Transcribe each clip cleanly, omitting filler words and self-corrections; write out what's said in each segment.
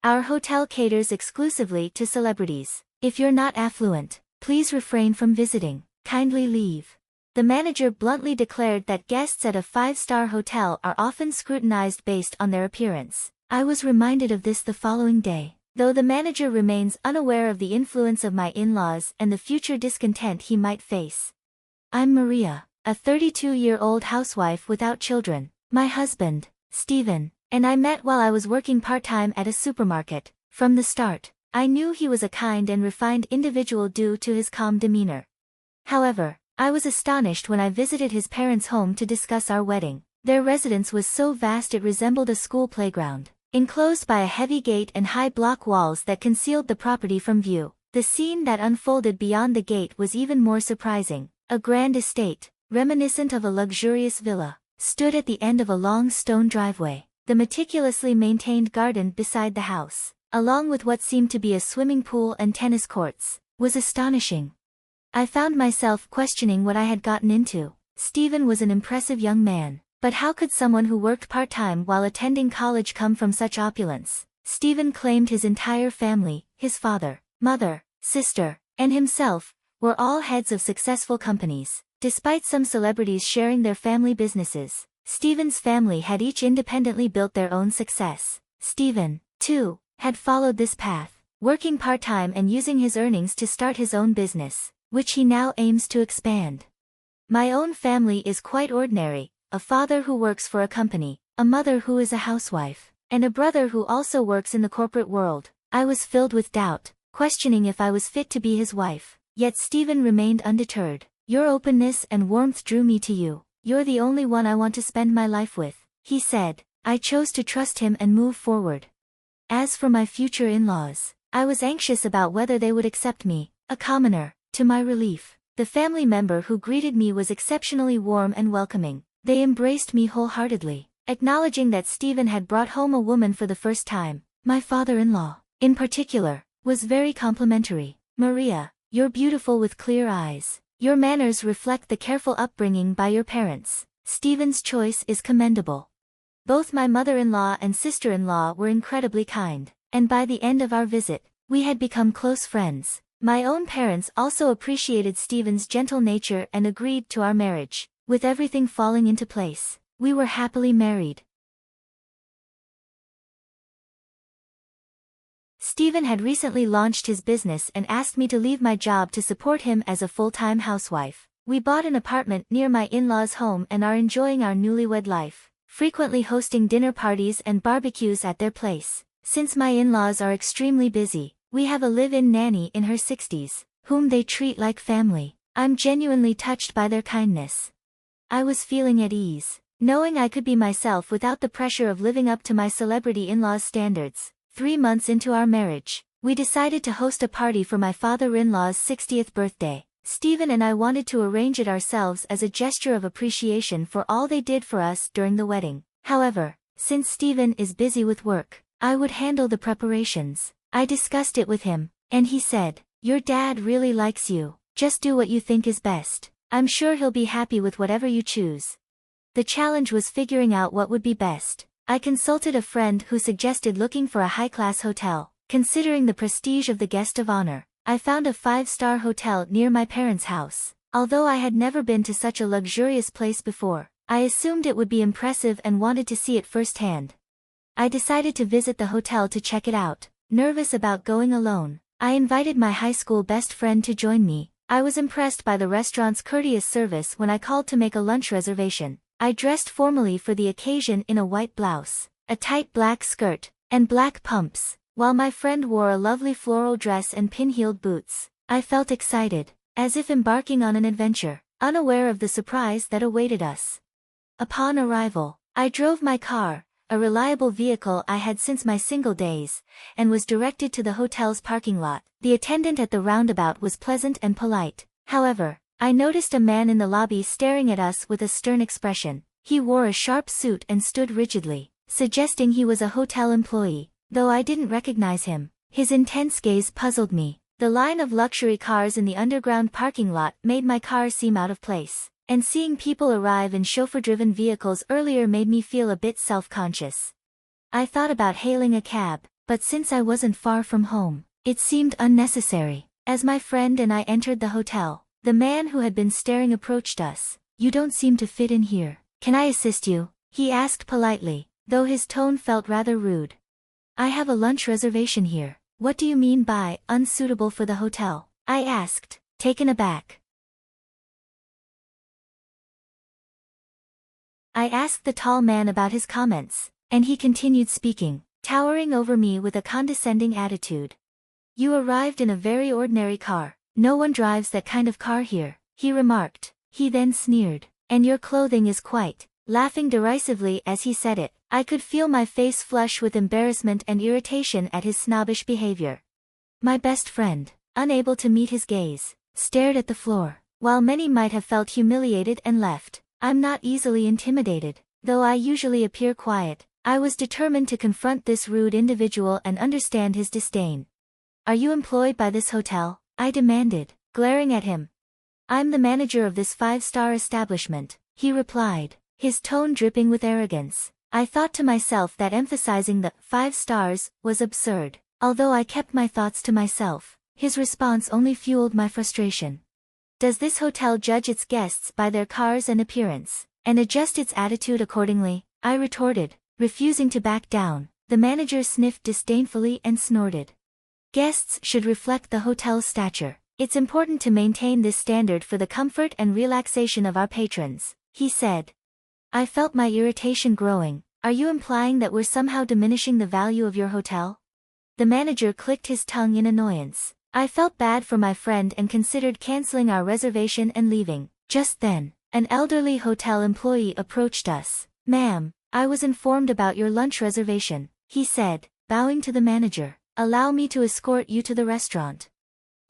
Our hotel caters exclusively to celebrities. If you're not affluent, please refrain from visiting. Kindly leave. The manager bluntly declared that guests at a 5-star hotel are often scrutinized based on their appearance. I was reminded of this the following day. Though the manager remains unaware of the influence of my in-laws and the future discontent he might face. I'm Maria, a 32-year-old housewife without children. My husband, Steven, and I met while I was working part-time at a supermarket. From the start, I knew he was a kind and refined individual due to his calm demeanor. However, I was astonished when I visited his parents' home to discuss our wedding. Their residence was so vast it resembled a school playground, enclosed by a heavy gate and high block walls that concealed the property from view. The scene that unfolded beyond the gate was even more surprising. A grand estate, reminiscent of a luxurious villa, stood at the end of a long stone driveway. The meticulously maintained garden beside the house, along with what seemed to be a swimming pool and tennis courts, was astonishing. I found myself questioning what I had gotten into. Steven was an impressive young man, but how could someone who worked part-time while attending college come from such opulence? Steven claimed his entire family, his father, mother, sister, and himself, were all heads of successful companies. Despite some celebrities sharing their family businesses, Steven's family had each independently built their own success. Steven, too, had followed this path, working part-time and using his earnings to start his own business, which he now aims to expand. My own family is quite ordinary, a father who works for a company, a mother who is a housewife, and a brother who also works in the corporate world. I was filled with doubt, questioning if I was fit to be his wife, yet Steven remained undeterred. Your openness and warmth drew me to you. You're the only one I want to spend my life with, he said. I chose to trust him and move forward. As for my future in-laws, I was anxious about whether they would accept me, a commoner. To my relief, the family member who greeted me was exceptionally warm and welcoming. They embraced me wholeheartedly, acknowledging that Steven had brought home a woman for the first time. My father-in-law, in particular, was very complimentary. Maria, you're beautiful with clear eyes. Your manners reflect the careful upbringing by your parents. Steven's choice is commendable. Both my mother-in-law and sister-in-law were incredibly kind, and by the end of our visit, we had become close friends. My own parents also appreciated Steven's gentle nature and agreed to our marriage. With everything falling into place, we were happily married. Steven had recently launched his business and asked me to leave my job to support him as a full-time housewife. We bought an apartment near my in-laws' home and are enjoying our newlywed life, frequently hosting dinner parties and barbecues at their place. Since my in-laws are extremely busy, we have a live-in nanny in her 60s, whom they treat like family. I'm genuinely touched by their kindness. I was feeling at ease, knowing I could be myself without the pressure of living up to my celebrity in-laws' standards. 3 months into our marriage, we decided to host a party for my father-in-law's 60th birthday. Steven and I wanted to arrange it ourselves as a gesture of appreciation for all they did for us during the wedding. However, since Steven is busy with work, I would handle the preparations. I discussed it with him, and he said, "Your dad really likes you. Just do what you think is best. I'm sure he'll be happy with whatever you choose." The challenge was figuring out what would be best. I consulted a friend who suggested looking for a high-class hotel. Considering the prestige of the guest of honor, I found a 5-star hotel near my parents' house. Although I had never been to such a luxurious place before, I assumed it would be impressive and wanted to see it firsthand. I decided to visit the hotel to check it out. Nervous about going alone, I invited my high school best friend to join me. I was impressed by the restaurant's courteous service when I called to make a lunch reservation. I dressed formally for the occasion in a white blouse, a tight black skirt, and black pumps, while my friend wore a lovely floral dress and pin-heeled boots. I felt excited, as if embarking on an adventure, unaware of the surprise that awaited us. Upon arrival, I drove my car, a reliable vehicle I had since my single days, and was directed to the hotel's parking lot. The attendant at the roundabout was pleasant and polite. However, I noticed a man in the lobby staring at us with a stern expression. He wore a sharp suit and stood rigidly, suggesting he was a hotel employee. Though I didn't recognize him, his intense gaze puzzled me. The line of luxury cars in the underground parking lot made my car seem out of place, and seeing people arrive in chauffeur-driven vehicles earlier made me feel a bit self-conscious. I thought about hailing a cab, but since I wasn't far from home, it seemed unnecessary. As my friend and I entered the hotel, the man who had been staring approached us. "You don't seem to fit in here. Can I assist you?" he asked politely, though his tone felt rather rude. "I have a lunch reservation here." "What do you mean by unsuitable for the hotel?" I asked, taken aback. I asked the tall man about his comments, and he continued speaking, towering over me with a condescending attitude. "You arrived in a very ordinary car. No one drives that kind of car here," he remarked. He then sneered. "And your clothing is quite," laughing derisively as he said it. I could feel my face flush with embarrassment and irritation at his snobbish behavior. My best friend, unable to meet his gaze, stared at the floor. While many might have felt humiliated and left, I'm not easily intimidated, though I usually appear quiet. I was determined to confront this rude individual and understand his disdain. "Are you employed by this hotel?" I demanded, glaring at him. "I'm the manager of this 5-star establishment," he replied, his tone dripping with arrogance. I thought to myself that emphasizing the 5 stars was absurd. Although I kept my thoughts to myself, his response only fueled my frustration. "Does this hotel judge its guests by their cars and appearance, and adjust its attitude accordingly?" I retorted, refusing to back down. The manager sniffed disdainfully and snorted. "Guests should reflect the hotel's stature. It's important to maintain this standard for the comfort and relaxation of our patrons," he said. I felt my irritation growing. "Are you implying that we're somehow diminishing the value of your hotel?" The manager clicked his tongue in annoyance. I felt bad for my friend and considered canceling our reservation and leaving. Just then, an elderly hotel employee approached us. "Ma'am, I was informed about your lunch reservation," he said, bowing to the manager. "Allow me to escort you to the restaurant."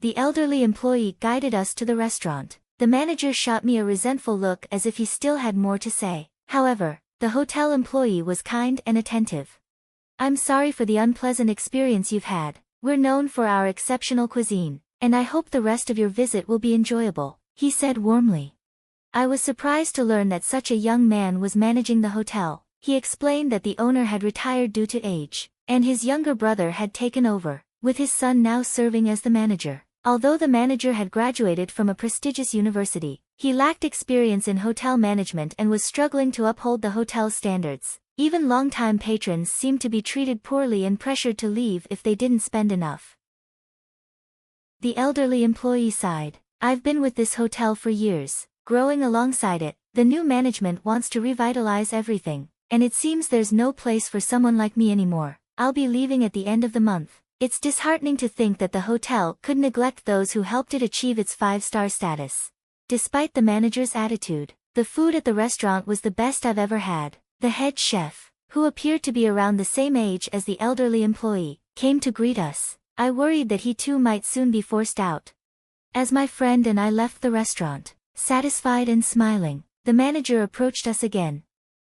The elderly employee guided us to the restaurant. The manager shot me a resentful look as if he still had more to say. However, the hotel employee was kind and attentive. "I'm sorry for the unpleasant experience you've had. We're known for our exceptional cuisine, and I hope the rest of your visit will be enjoyable," he said warmly. I was surprised to learn that such a young man was managing the hotel. He explained that the owner had retired due to age, and his younger brother had taken over, with his son now serving as the manager. Although the manager had graduated from a prestigious university, he lacked experience in hotel management and was struggling to uphold the hotel's standards. Even longtime patrons seemed to be treated poorly and pressured to leave if they didn't spend enough. The elderly employee sighed. "I've been with this hotel for years, growing alongside it. The new management wants to revitalize everything, and it seems there's no place for someone like me anymore. I'll be leaving at the end of the month. It's disheartening to think that the hotel could neglect those who helped it achieve its 5-star status." Despite the manager's attitude, the food at the restaurant was the best I've ever had. The head chef, who appeared to be around the same age as the elderly employee, came to greet us. I worried that he too might soon be forced out. As my friend and I left the restaurant, satisfied and smiling, the manager approached us again.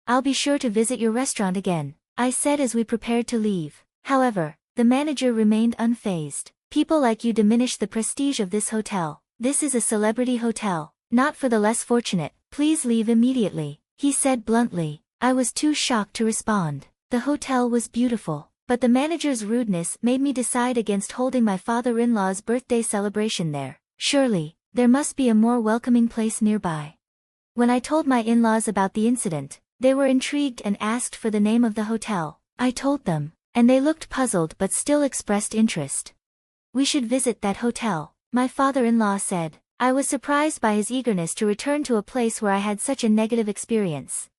"I'll be sure to visit your restaurant again," I said as we prepared to leave. However, the manager remained unfazed. "People like you diminish the prestige of this hotel. This is a celebrity hotel, not for the less fortunate. Please leave immediately," he said bluntly. I was too shocked to respond. The hotel was beautiful, but the manager's rudeness made me decide against holding my father-in-law's birthday celebration there. Surely, there must be a more welcoming place nearby. When I told my in-laws about the incident, they were intrigued and asked for the name of the hotel. I told them, and they looked puzzled but still expressed interest. "We should visit that hotel," my father-in-law said. I was surprised by his eagerness to return to a place where I had such a negative experience.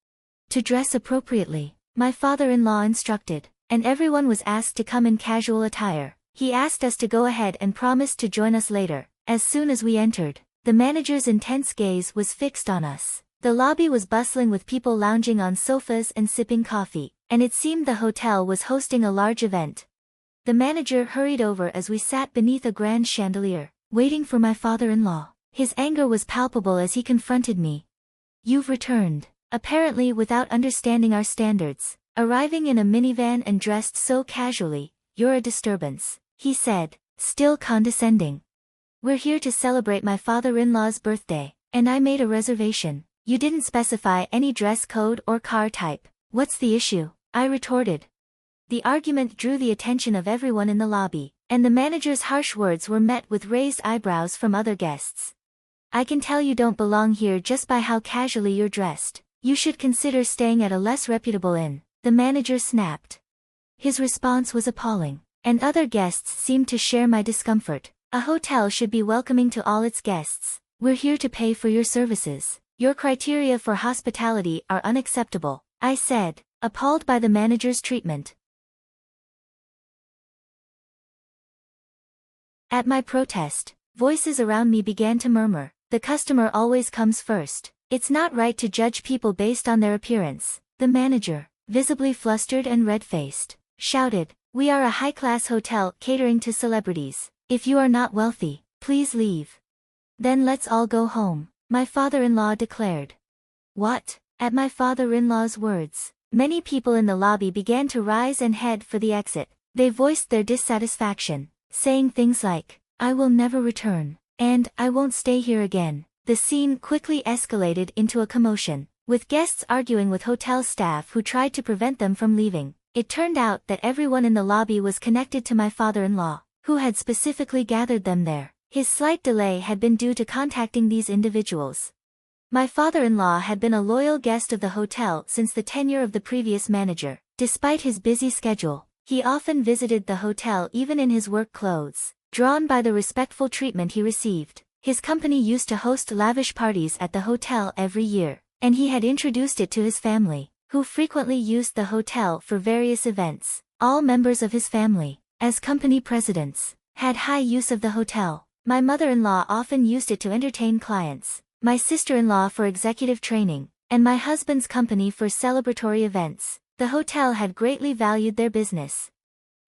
To dress appropriately, my father-in-law instructed, and everyone was asked to come in casual attire. He asked us to go ahead and promised to join us later. As soon as we entered, the manager's intense gaze was fixed on us. The lobby was bustling with people lounging on sofas and sipping coffee, and it seemed the hotel was hosting a large event. The manager hurried over as we sat beneath a grand chandelier, waiting for my father-in-law. His anger was palpable as he confronted me. "You've returned, apparently without understanding our standards, arriving in a minivan and dressed so casually. You're a disturbance," he said, still condescending. "We're here to celebrate my father-in-law's birthday, and I made a reservation. You didn't specify any dress code or car type. What's the issue?" I retorted. The argument drew the attention of everyone in the lobby, and the manager's harsh words were met with raised eyebrows from other guests. "I can tell you don't belong here just by how casually you're dressed. You should consider staying at a less reputable inn," the manager snapped. His response was appalling, and other guests seemed to share my discomfort. "A hotel should be welcoming to all its guests. We're here to pay for your services. Your criteria for hospitality are unacceptable," I said, appalled by the manager's treatment. At my protest, voices around me began to murmur, "The customer always comes first. It's not right to judge people based on their appearance." The manager, visibly flustered and red-faced, shouted, "We are a high-class hotel catering to celebrities. If you are not wealthy, please leave. Then let's all go home," my father-in-law declared. What? At my father-in-law's words, many people in the lobby began to rise and head for the exit. They voiced their dissatisfaction, saying things like, "I will never return," and "I won't stay here again." The scene quickly escalated into a commotion, with guests arguing with hotel staff who tried to prevent them from leaving. It turned out that everyone in the lobby was connected to my father-in-law, who had specifically gathered them there. His slight delay had been due to contacting these individuals. My father-in-law had been a loyal guest of the hotel since the tenure of the previous manager. Despite his busy schedule, he often visited the hotel even in his work clothes. Drawn by the respectful treatment he received, his company used to host lavish parties at the hotel every year, and he had introduced it to his family, who frequently used the hotel for various events. All members of his family, as company presidents, had high use of the hotel. My mother-in-law often used it to entertain clients, my sister-in-law for executive training, and my husband's company for celebratory events. The hotel had greatly valued their business.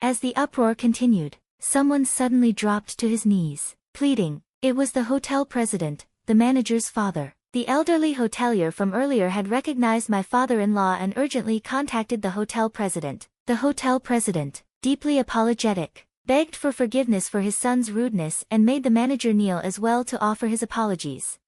As the uproar continued, someone suddenly dropped to his knees, pleading. It was the hotel president, the manager's father. The elderly hotelier from earlier had recognized my father-in-law and urgently contacted the hotel president. The hotel president, deeply apologetic, begged for forgiveness for his son's rudeness and made the manager kneel as well to offer his apologies.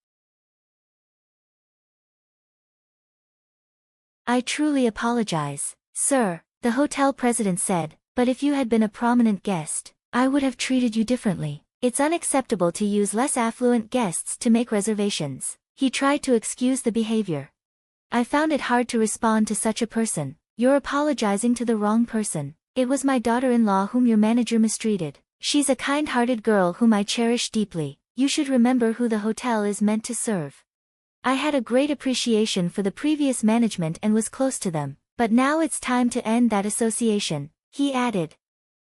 "I truly apologize, sir," the hotel president said, "but if you had been a prominent guest, I would have treated you differently. It's unacceptable to use less affluent guests to make reservations." He tried to excuse the behavior. I found it hard to respond to such a person. "You're apologizing to the wrong person. It was my daughter-in-law whom your manager mistreated. She's a kind-hearted girl whom I cherish deeply. You should remember who the hotel is meant to serve." I had a great appreciation for the previous management and was close to them, but now it's time to end that association, he added.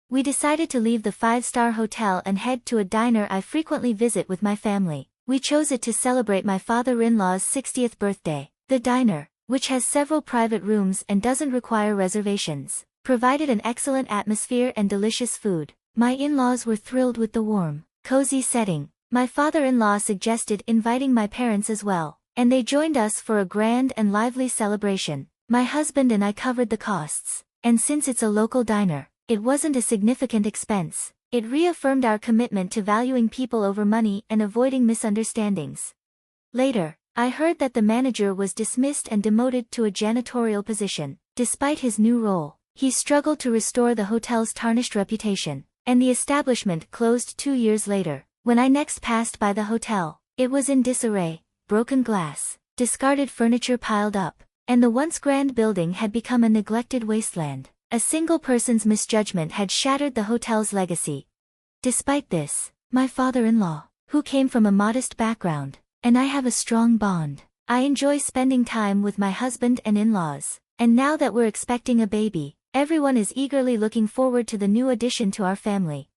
We decided to leave the five-star hotel and head to a diner I frequently visit with my family. We chose it to celebrate my father-in-law's 60th birthday. The diner, which has several private rooms and doesn't require reservations, provided an excellent atmosphere and delicious food. My in-laws were thrilled with the warm, cozy setting. My father-in-law suggested inviting my parents as well, and they joined us for a grand and lively celebration. My husband and I covered the costs, and since it's a local diner, it wasn't a significant expense. It reaffirmed our commitment to valuing people over money and avoiding misunderstandings. Later, I heard that the manager was dismissed and demoted to a janitorial position. Despite his new role, he struggled to restore the hotel's tarnished reputation, and the establishment closed 2 years later. When I next passed by the hotel, it was in disarray, broken glass, discarded furniture piled up, and the once grand building had become a neglected wasteland. A single person's misjudgment had shattered the hotel's legacy. Despite this, my father-in-law, who came from a modest background, and I have a strong bond. I enjoy spending time with my husband and in-laws, and now that we're expecting a baby, everyone is eagerly looking forward to the new addition to our family.